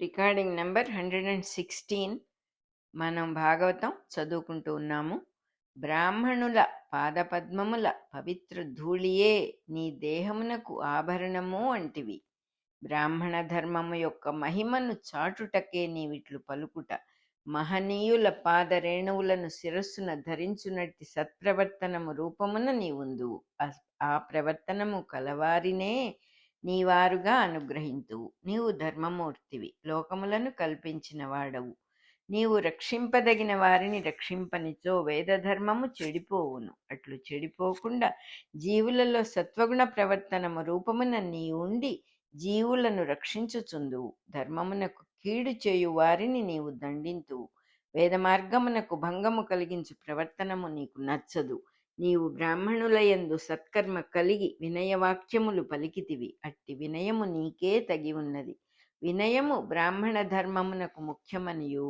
Recording number 116. మనం భాగవతం చదువుకుంటూ ఉన్నాము. బ్రాహ్మణుల పాదపద్మముల పవిత్ర ధూళియే నీ దేహమునకు ఆభరణము అంటివి. బ్రాహ్మణ ధర్మము యొక్క మహిమను చాటుటకే నీవిట్లు పలుకుట. మహనీయుల పాదరేణువులను శిరస్సున ధరించునట్టి సత్ప్రవర్తనము రూపమున నీవుందువు. ఆ ప్రవర్తనము కలవారినే నీవారుగా అనుగ్రహింతువు. నీవు ధర్మమూర్తివి, లోకములను కల్పించిన వాడవు. నీవు రక్షింపదగిన వారిని రక్షింపనిచో వేదధర్మము చెడిపోవును. అట్లు చెడిపోకుండా జీవులలో సత్వగుణ ప్రవర్తనము రూపమున నీ ఉండి జీవులను రక్షించుచుందువు. ధర్మమునకు కీడు చేయు వారిని నీవు దండింతువు. వేద మార్గమునకు భంగము కలిగించు ప్రవర్తనము నీకు నచ్చదు. నీవు బ్రాహ్మణులయందు సత్కర్మ కలిగి వినయవాక్యములు పలికితివి. అట్టి వినయము నీకే తగి ఉన్నది. వినయము బ్రాహ్మణ ధర్మమునకు ముఖ్యమనియు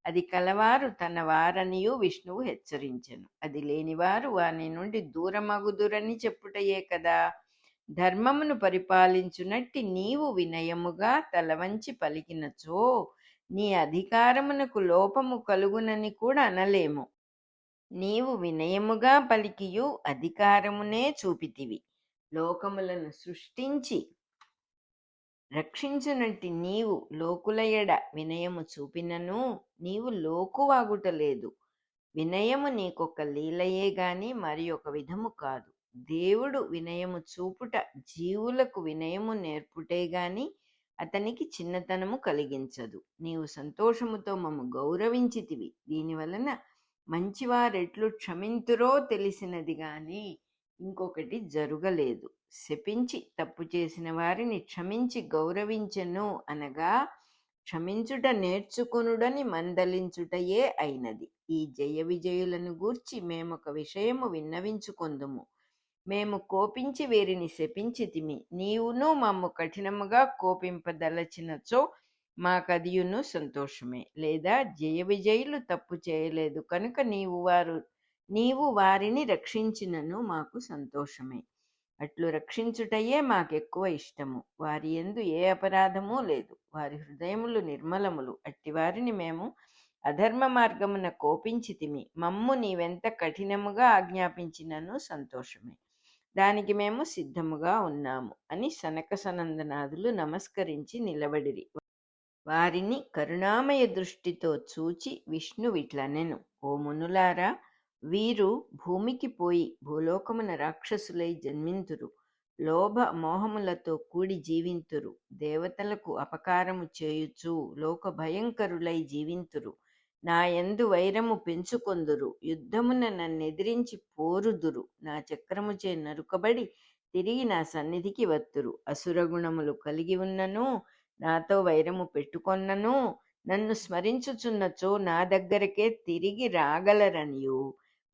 అది కలవారు తన వారనియు విష్ణువు హెచ్చరించెను. అది లేనివారు వాని నుండి దూరమగుదురని చెప్పుటయే కదా. ధర్మమును పరిపాలించునట్టి నీవు వినయముగా తలవంచి పలికినచో నీ అధికారమునకు లోపము కలుగునని కూడా అనలేము. నీవు వినయముగా పలికియు అధికారమునే చూపితివి. లోకములను సృష్టించి రక్షించునట్టి నీవు లోకుల ఎడ వినయము చూపినను నీవు లోకువాగుటలేదు. వినయము నీకొక లీలయే గాని మరి ఒక విధము కాదు. దేవుడు వినయము చూపుట జీవులకు వినయము నేర్పుటే గాని అతనికి చిన్నతనము కలిగించదు. నీవు సంతోషముతో మమ్ము గౌరవించితివి. దీనివలన మంచివారెట్లు క్షమింతురో తెలిసినది గాని ఇంకొకటి జరుగలేదు. శపించి తప్పు చేసిన వారిని క్షమించి గౌరవించెను అనగా క్షమించుట నేర్చుకొనుడని మందలించుటయే అయినది. ఈ జయ విజయులను గూర్చి మేమొక విషయము విన్నవించుకొందుము. మేము కోపించి వీరిని శపించితిమి. నీవును మమ్ము కఠినముగా కోపింపదలచినచో మాకదియును సంతోషమే. లేదా జయ విజయులు తప్పు చేయలేదు కనుక నీవు వారిని రక్షించినను మాకు సంతోషమే. అట్లు రక్షించుటయే మాకెక్కువ ఇష్టము. వారి యందు ఏ అపరాధమూ లేదు. వారి హృదయములు నిర్మలములు. అట్టివారిని మేము అధర్మ మార్గమున కోపించితిమి. మమ్ము నీవెంత కఠినముగా ఆజ్ఞాపించినను సంతోషమే. దానికి మేము సిద్ధముగా ఉన్నాము అని సనక సనందనాదులు నమస్కరించి నిలబడిరి. వారిని కరుణామయ దృష్టితో చూచి విష్ణువిట్లనెను. ఓ మునులారా, వీరు భూమికి పోయి భూలోకమున రాక్షసులై జన్మింతురు. లోభ మోహములతో కూడి జీవింతురు. దేవతలకు అపకారము చేయుచు లోక భయంకరులై జీవింతురు. నా యందు వైరము పెంచుకొందురు. యుద్ధమున నన్నెదిరించి పోరుదురు. నా చక్రముచే నరుకబడి తిరిగి నా సన్నిధికి వత్తురు. అసురగుణములు కలిగి ఉన్నను నాతో వైరము పెట్టుకొన్నను నన్ను స్మరించుచున్నచో నా దగ్గరకే తిరిగి రాగలరనియు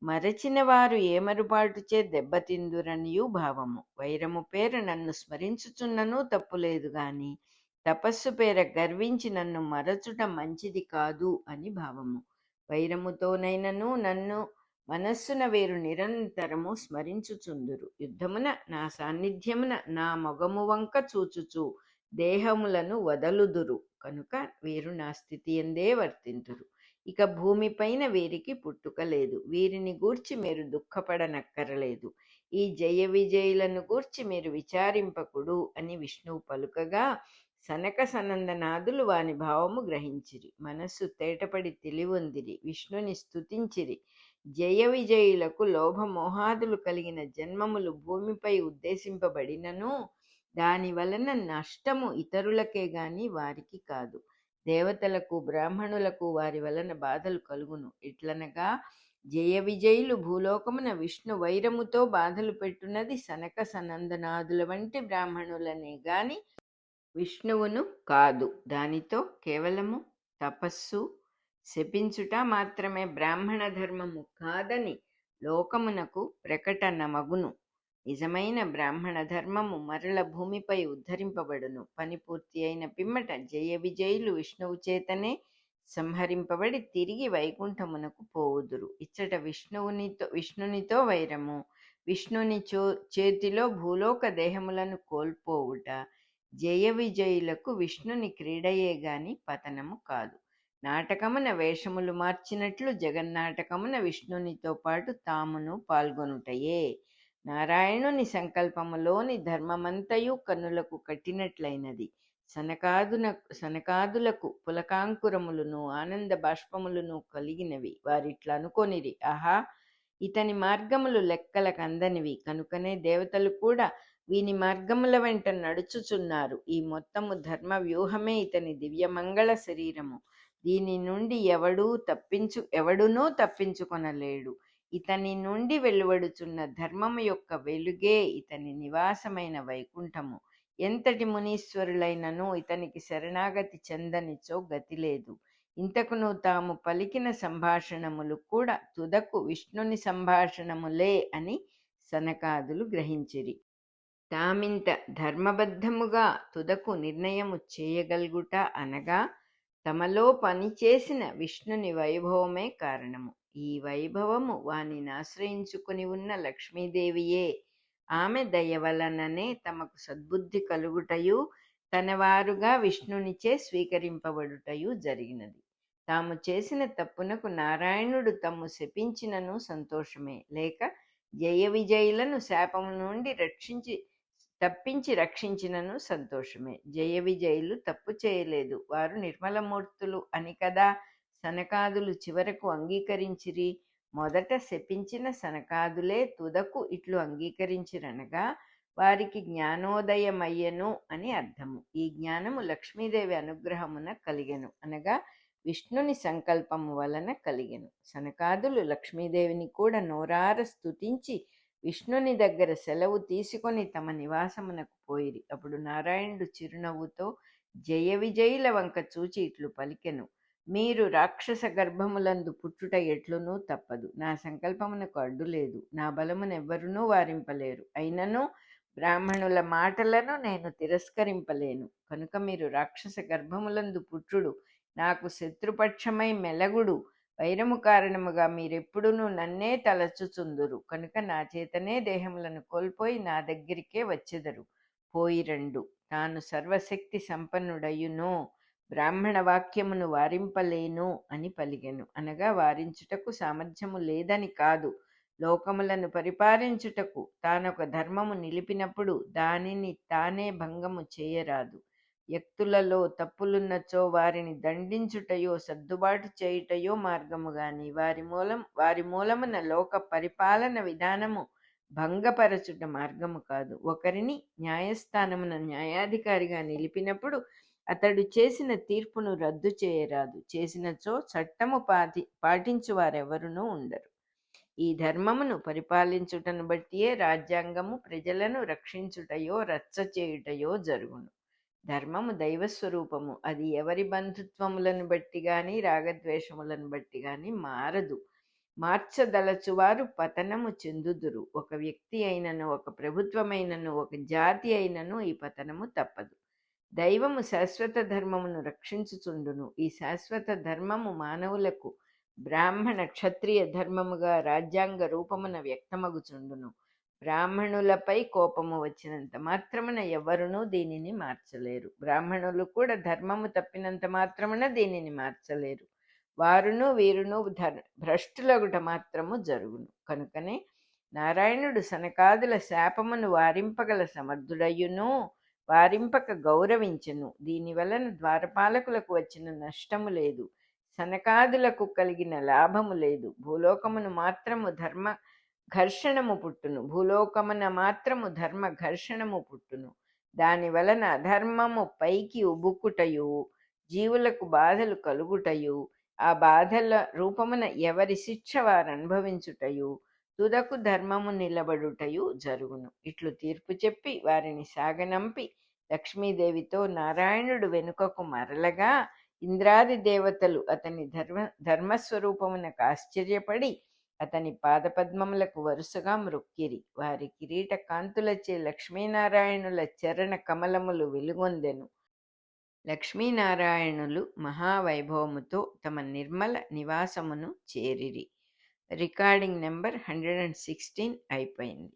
మరచిన వారు ఏమరుపాటుచే దెబ్బతిందురనియు భావము. వైరము పేర నన్ను స్మరించుచున్నను తప్పులేదు గాని తపస్సు పేర గర్వించి నన్ను మరచుట మంచిది కాదు అని భావము. వైరముతోనైనను నన్ను మనస్సున వీరు నిరంతరము స్మరించుచుందురు. యుద్ధమున నా సాన్నిధ్యమున నా మొగము వంక చూచుచు దేహములను వదలుదురు కనుక వీరు నా స్థితి ఎందే వర్తింతురు. ఇక భూమిపైన వీరికి పుట్టుక లేదు. వీరిని గూర్చి మీరు దుఃఖపడనక్కరలేదు. ఈ జయ విజయులను గూర్చి మీరు విచారింపకుడు అని విష్ణువు పలుకగా సనక సనందనాదులు వాని భావము గ్రహించిరి. మనస్సు తేటపడి తెలివొందిరి. విష్ణుని స్తుతించిరి. జయ విజయులకు లోభమోహాదులు కలిగిన జన్మములు భూమిపై ఉద్దేశింపబడినను దాని వలన నష్టము ఇతరులకే గాని వారికి కాదు. దేవతలకు బ్రాహ్మణులకు వారి వలన బాధలు కలుగును. ఇట్లనగా జయ విజయులు భూలోకమున విష్ణు వైరముతో బాధలు పెట్టున్నది సనక సనందనాదుల వంటి బ్రాహ్మణులనే గాని విష్ణువును కాదు. దానితో కేవలము తపస్సు శపించుట మాత్రమే బ్రాహ్మణ ధర్మము కాదని లోకమునకు ప్రకటనమగును. నిజమైన బ్రాహ్మణ ధర్మము మరల భూమిపై ఉద్ధరింపబడును. పని పూర్తి అయిన పిమ్మట జయ విజయులు విష్ణువు చేతనే సంహరింపబడి తిరిగి వైకుంఠమునకు పోవుదురు. ఇచ్చట విష్ణునితో వైరము, విష్ణుని చేతిలో భూలోక దేహములను కోల్పోవుట, జయ విజయులకు విష్ణుని క్రీడయే గాని పతనము కాదు. నాటకమున వేషములు మార్చినట్లు జగన్నాటకమున విష్ణునితో పాటు తామును పాల్గొనుటయే. నారాయణుని సంకల్పములోని ధర్మమంతయు కన్నులకు కట్టినట్లయినది. సనకాదులకు పులకాంకురములను ఆనంద బాష్పములను కలిగినవి. వారిట్లా అనుకొనిరి, ఆహా, ఇతని మార్గములు లెక్కలకందనివి, కనుకనే దేవతలు కూడా వీని మార్గముల వెంట నడుచుచున్నారు. ఈ మొత్తము ధర్మ వ్యూహమే ఇతని దివ్యమంగళ శరీరము. దీని నుండి ఎవడునూ తప్పించుకొనలేడు. ఇతని నుండి వెలువడుచున్న ధర్మము యొక్క వెలుగే ఇతని నివాసమైన వైకుంఠము. ఎంతటి మునీశ్వరులైనను ఇతనికి శరణాగతి చెందనిచో గతి లేదు. ఇంతకును తాము పలికిన సంభాషణములు కూడా తుదకు విష్ణుని సంభాషణములే అని సనకాదులు గ్రహించిరి. తామింత ధర్మబద్ధముగా తుదకు నిర్ణయము చేయగలుగుట అనగా తమలో పనిచేసిన విష్ణుని వైభవమే కారణము. ఈ వైభవము వానిని ఆశ్రయించుకుని ఉన్న లక్ష్మీదేవియే. ఆమె దయ వలననే తమకు సద్బుద్ధి కలుగుటయు తనవారుగా విష్ణునిచే స్వీకరింపబడుటయు జరిగినది. తాము చేసిన తప్పునకు నారాయణుడు తమ్ము శపించినను సంతోషమే, లేక జయ విజయులను శాపము నుండి తప్పించి రక్షించినను సంతోషమే. జయ విజయులు తప్పు చేయలేదు, వారు నిర్మలమూర్తులు అని కదా సనకాదులు చివరకు అంగీకరించిరి. మొదట శపించిన సనకాదులే తుదకు ఇట్లు అంగీకరించిరనగా వారికి జ్ఞానోదయమయ్యను అని అర్థము. ఈ జ్ఞానము లక్ష్మీదేవి అనుగ్రహమున కలిగెను, అనగా విష్ణుని సంకల్పము వలన కలిగెను. సనకాదులు లక్ష్మీదేవిని కూడా నోరార స్తుతించి విష్ణుని దగ్గర సెలవు తీసుకొని తమ నివాసమునకు పోయిరి. అప్పుడు నారాయణుడు చిరునవ్వుతో జయ విజయుల వంక చూచి ఇట్లు పలికెను, మీరు రాక్షస గర్భములందు పుట్టుట ఎట్లునూ తప్పదు. నా సంకల్పమునకు అడ్డు లేదు. నా బలమునెవ్వరునూ వారింపలేరు. అయినను బ్రాహ్మణుల మాటలను నేను తిరస్కరింపలేను. కనుక మీరు రాక్షస గర్భములందు పుట్టుడు, నాకు శత్రుపక్షమై మెలగుడు, వైరము కారణముగా మీరెప్పుడునూ నన్నే తలచుచుందురు. కనుక నా చేతనే దేహములను కోల్పోయి నా దగ్గరికే వచ్చెదరు. పోయిరండు. తాను సర్వశక్తి సంపన్నుడయునో బ్రాహ్మణ వాక్యమును వారింపలేను అని పలిగెను. అనగా వారించుటకు సామర్థ్యము లేదని కాదు, లోకములను పరిపాలించుటకు తానొక ధర్మము నిలిపినప్పుడు దానిని తానే భంగము చేయరాదు. వ్యక్తులలో తప్పులున్నచో వారిని దండించుటయో సర్దుబాటు చేయుటయో మార్గము గాని వారి మూలమున లోక పరిపాలన విధానము భంగపరచుట మార్గము కాదు. ఒకరిని న్యాయస్థానమున న్యాయాధికారిగా నిలిపినప్పుడు అతడు చేసిన తీర్పును రద్దు చేయరాదు. చేసినచో చట్టము పాటించు వారెవరునూ ఉండరు. ఈ ధర్మమును పరిపాలించుటను బట్టియే రాజ్యాంగము ప్రజలను రక్షించుటయో రచ్చ చేయుటయో జరుగును. ధర్మము దైవస్వరూపము. అది ఎవరి బంధుత్వములను బట్టి గాని రాగద్వేషములను బట్టి గాని మారదు. మార్చదలచువారు పతనము చెందుదురు. ఒక వ్యక్తి అయినను, ఒక ప్రభుత్వమైనను, ఒక జాతి అయినను ఈ పతనము తప్పదు. దైవము శాశ్వత ధర్మమును రక్షించుచుండును. ఈ శాశ్వత ధర్మము మానవులకు బ్రాహ్మణ క్షత్రియ ధర్మముగా రాజ్యాంగ రూపమున వ్యక్తమగుచుండును. బ్రాహ్మణులపై కోపము వచ్చినంత మాత్రమున ఎవరునూ దీనిని మార్చలేరు. బ్రాహ్మణులు కూడా ధర్మము తప్పినంత మాత్రమున దీనిని మార్చలేరు. వారును వీరును భ్రష్టులగుట మాత్రము జరుగును. కనుకనే నారాయణుడు సనకాదుల శాపమును వారింపగల సమర్థుడయ్యును, వారింపక గౌరవించెను. దీనివలన ద్వారపాలకులకు వచ్చిన నష్టము లేదు, సనకాదులకు కలిగిన లాభము లేదు. భూలోకమున మాత్రము ధర్మ ఘర్షణము పుట్టును. దాని వలన అధర్మము పైకి ఉబుకుటయు, జీవులకు బాధలు కలుగుటయు, ఆ బాధల రూపమున ఎవరి శిక్ష వారు అనుభవించుటయు, తుదకు ధర్మము నిలబడుటయు జరుగును. ఇట్లు తీర్పు చెప్పి వారిని సాగనంపి లక్ష్మీదేవితో నారాయణుడు వెనుకకు మరలగా ఇంద్రాది దేవతలు అతని ధర్మస్వరూపమునకు ఆశ్చర్యపడి అతని పాదపద్మములకు వరుసగా మ్రొక్కిరి. వారి కిరీట కాంతులచే లక్ష్మీనారాయణుల చరణ కమలములు వెలుగొందెను. లక్ష్మీనారాయణులు మహావైభవముతో తమ నిర్మల నివాసమును చేరిరి. రికార్డింగ్ నెంబర్ 116 అయిపోయింది.